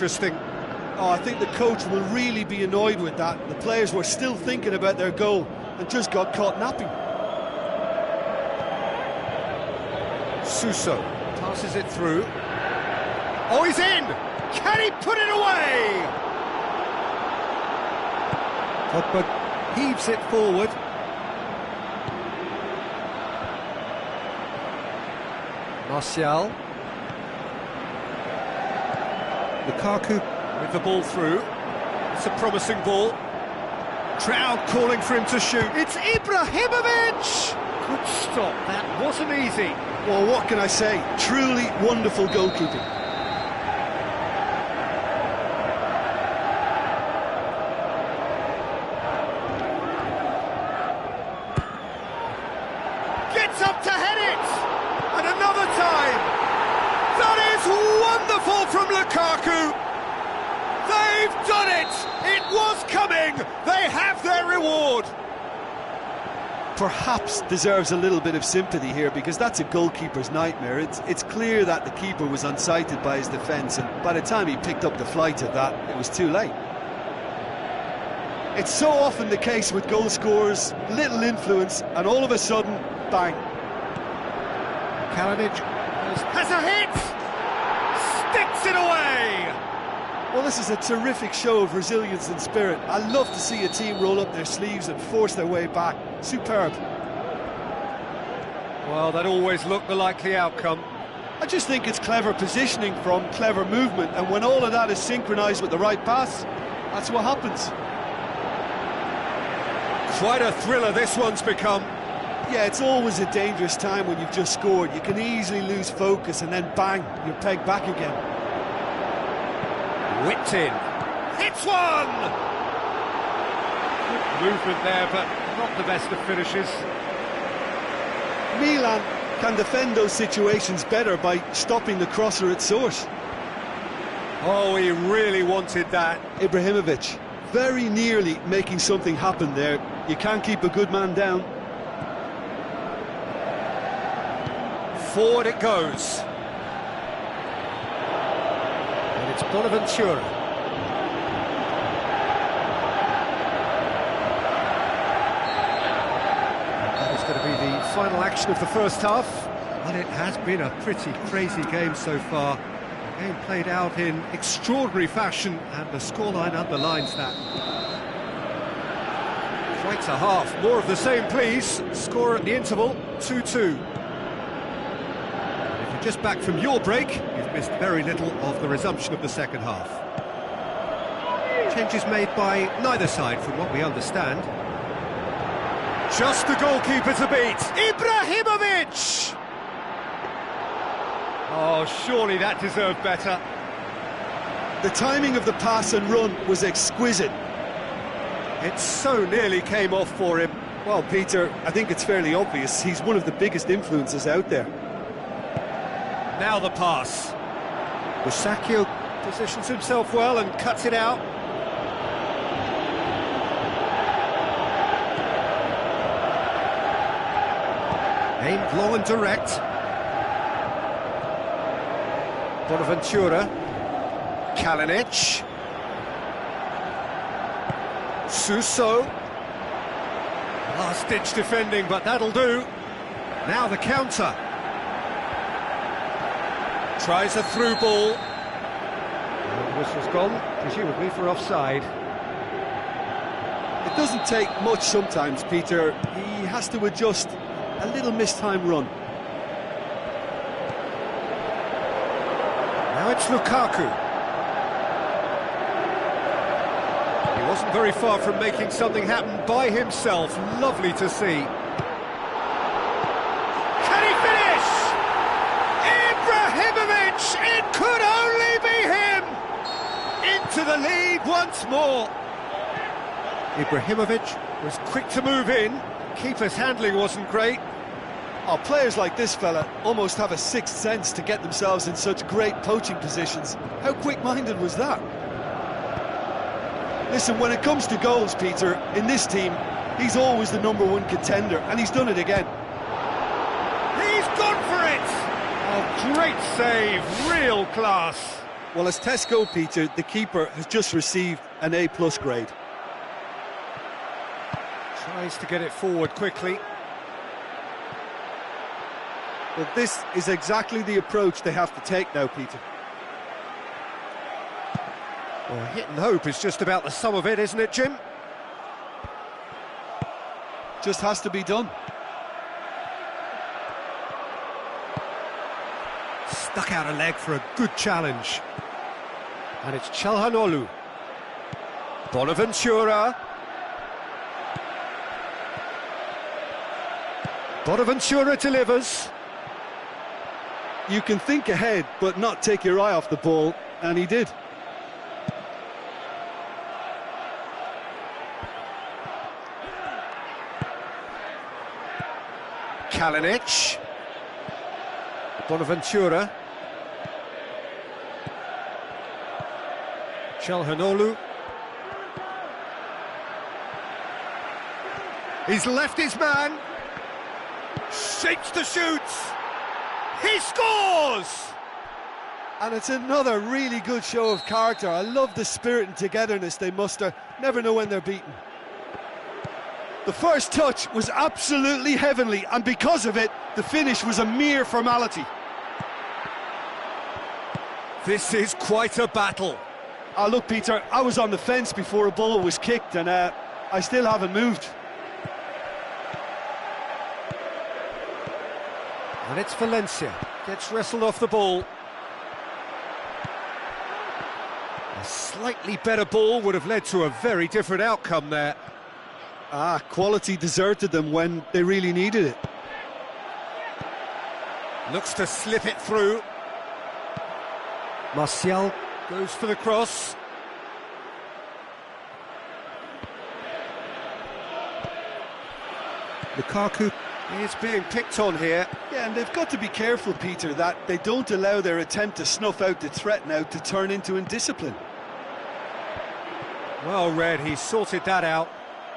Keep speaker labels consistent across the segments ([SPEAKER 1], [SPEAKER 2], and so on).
[SPEAKER 1] interesting.
[SPEAKER 2] Oh, I think the coach will really be annoyed with that. The players were still thinking about their goal and just got caught napping.
[SPEAKER 1] Suso passes it through. Oh, he's in! Can he put it away? Pogba heaves it forward. Martial. Lukaku with the ball through. It's a promising ball. Crowd calling for him to shoot. It's Ibrahimovic! Good stop, that wasn't easy.
[SPEAKER 2] Well, what can I say? Truly wonderful goalkeeping.
[SPEAKER 1] Gets up to head it! And another time! That is wonderful from Lukaku! They've done it! It was coming! They have their reward!
[SPEAKER 2] Perhaps deserves a little bit of sympathy here, because that's a goalkeeper's nightmare. It's clear that the keeper was unsighted by his defence, and by the time he picked up the flight of that, it was too late. It's so often the case with goal scorers, little influence, and all of a sudden, bang.
[SPEAKER 1] Kalinic has a hit! Sticks it away!
[SPEAKER 2] Well, this is a terrific show of resilience and spirit. I love to see a team roll up their sleeves and force their way back. Superb.
[SPEAKER 1] Well, that always looked the likely outcome.
[SPEAKER 2] I just think it's clever positioning from clever movement, and when all of that is synchronised with the right pass, that's what happens.
[SPEAKER 1] Quite a thriller this one's become.
[SPEAKER 2] Yeah, it's always a dangerous time when you've just scored. You can easily lose focus and then bang, you're pegged back again.
[SPEAKER 1] Whipped in. Hits one! Good movement there, but not the best of finishes.
[SPEAKER 2] Milan can defend those situations better by stopping the crosser at source.
[SPEAKER 1] Oh, he really wanted that.
[SPEAKER 2] Ibrahimovic, very nearly making something happen there. You can't keep a good man down.
[SPEAKER 1] Forward it goes. And it's Bonaventura. That is going to be the final action of the first half. But it has been a pretty crazy game so far. The game played out in extraordinary fashion, and the scoreline underlines that. Quite a half. More of the same, please. Score at the interval, 2-2. If you're just back from your break, you've missed very little of the resumption of the second half. Changes made by neither side, from what we understand. Just the goalkeeper to beat. Ibrahimovic! Oh, surely that deserved better.
[SPEAKER 2] The timing of the pass and run was exquisite.
[SPEAKER 1] It so nearly came off for him.
[SPEAKER 2] Well, Peter, I think it's fairly obvious he's one of the biggest influences out there.
[SPEAKER 1] Now the pass. Busacchio positions himself well and cuts it out. Aimed long and direct. Bonaventura. Kalinic. Suso. Last-ditch defending, but that'll do. Now the counter. Tries a through ball. And the whistle's gone, presumably for offside.
[SPEAKER 2] It doesn't take much sometimes, Peter. He has to adjust a little mistimed run.
[SPEAKER 1] Now it's Lukaku. He wasn't very far from making something happen by himself. Lovely to see. Can he finish? Ibrahimovic! It could only be him! Into the lead once more. Ibrahimovic was quick to move in. Keeper's handling wasn't great.
[SPEAKER 2] Oh, players like this fella almost have a sixth sense to get themselves in such great poaching positions. How quick-minded was that? Listen, when it comes to goals, Peter, in this team, he's always the #1 contender, and he's done it again.
[SPEAKER 1] He's gone for it! Oh, great save, real class.
[SPEAKER 2] Well, as tests go, Peter, the keeper has just received an A+ grade.
[SPEAKER 1] Tries to get it forward quickly.
[SPEAKER 2] Well, this is exactly the approach they have to take now, Peter.
[SPEAKER 1] Well, hit and hope is just about the sum of it, isn't it, Jim?
[SPEAKER 2] Just has to be done.
[SPEAKER 1] Stuck out a leg for a good challenge. And it's Çalhanoğlu. Bonaventura. Bonaventura delivers.
[SPEAKER 2] You can think ahead, but not take your eye off the ball, and he did.
[SPEAKER 1] Kalinic. Bonaventura. Çalhanoğlu. He's left his man. Shapes the shoots. He scores!
[SPEAKER 2] And it's another really good show of character. I love the spirit and togetherness they muster. Never know when they're beaten. The first touch was absolutely heavenly, and because of it, the finish was a mere formality.
[SPEAKER 1] This is quite a battle.
[SPEAKER 2] Look, Peter, I was on the fence before a ball was kicked, and I still haven't moved.
[SPEAKER 1] And it's Valencia. Gets wrestled off the ball. A slightly better ball would have led to a very different outcome there.
[SPEAKER 2] Quality deserted them when they really needed it.
[SPEAKER 1] Looks to slip it through. Martial goes for the cross. Lukaku is being picked on here.
[SPEAKER 2] Yeah, and they've got to be careful, Peter, that they don't allow their attempt to snuff out the threat now to turn into indiscipline.
[SPEAKER 1] Well read, he sorted that out.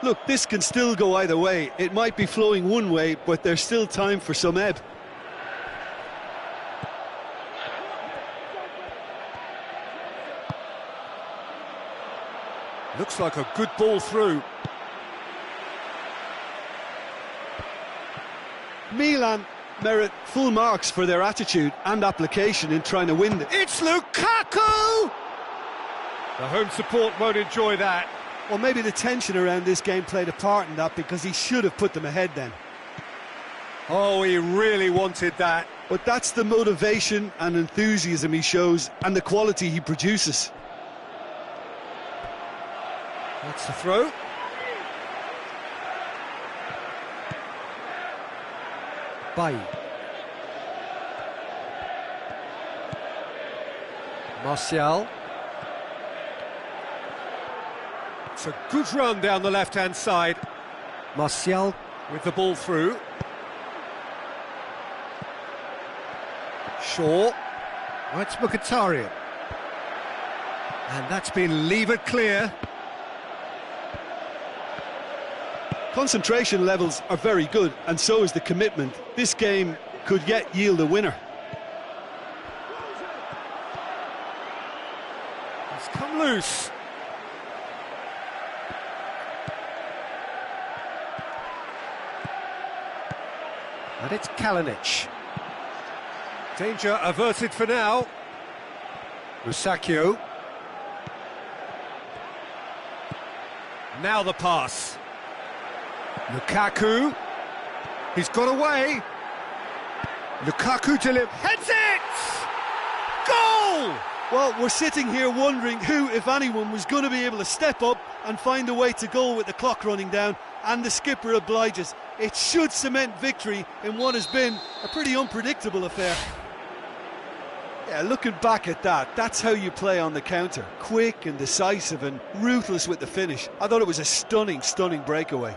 [SPEAKER 2] Look, this can still go either way. It might be flowing one way, but there's still time for some ebb.
[SPEAKER 1] Looks like a good ball through.
[SPEAKER 2] Milan merit full marks for their attitude and application in trying to win it.
[SPEAKER 1] It's Lukaku! The home support won't enjoy that.
[SPEAKER 2] Well, maybe the tension around this game played a part in that, because he should have put them ahead then.
[SPEAKER 1] Oh, he really wanted that.
[SPEAKER 2] But that's the motivation and enthusiasm he shows, and the quality he produces.
[SPEAKER 1] That's the throw. Bay. Martial. It's a good run down the left-hand side. Martial with the ball through. Shaw. Oh, it's Mkhitaryan. And that's been levered clear.
[SPEAKER 2] Concentration levels are very good, and so is the commitment. This game could yet yield a winner.
[SPEAKER 1] It's come loose. And it's Kalinic. Danger averted for now. Musacchio. Now the pass. Lukaku. He's got away. Lukaku delivers. Heads it! Goal!
[SPEAKER 2] Well, we're sitting here wondering who, if anyone, was going to be able to step up and find a way to goal with the clock running down, and the skipper obliges. It should cement victory in what has been a pretty unpredictable affair. Yeah, looking back at that, that's how you play on the counter. Quick and decisive and ruthless with the finish. I thought it was a stunning, stunning breakaway.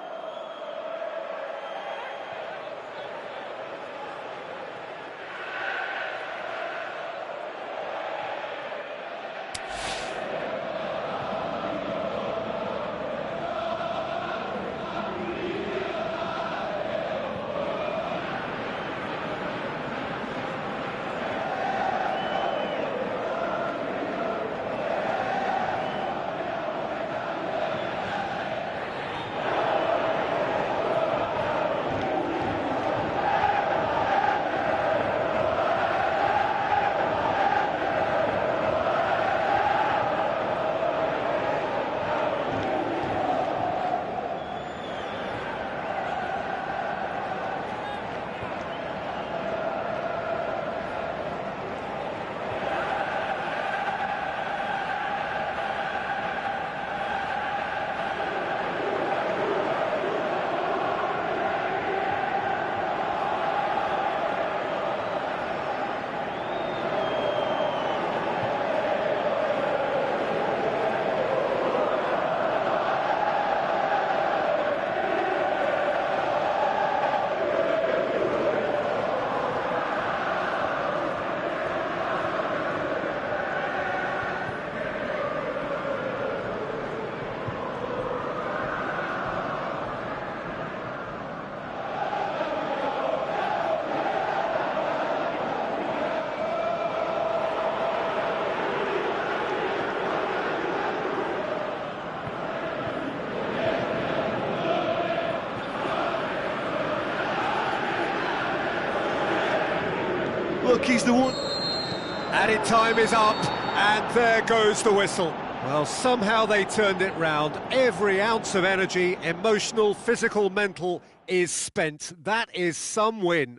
[SPEAKER 2] Look, he's the one.
[SPEAKER 1] Added time is up, and there goes the whistle. Well, somehow they turned it round. Every ounce of energy, emotional, physical, mental, is spent. That is some win.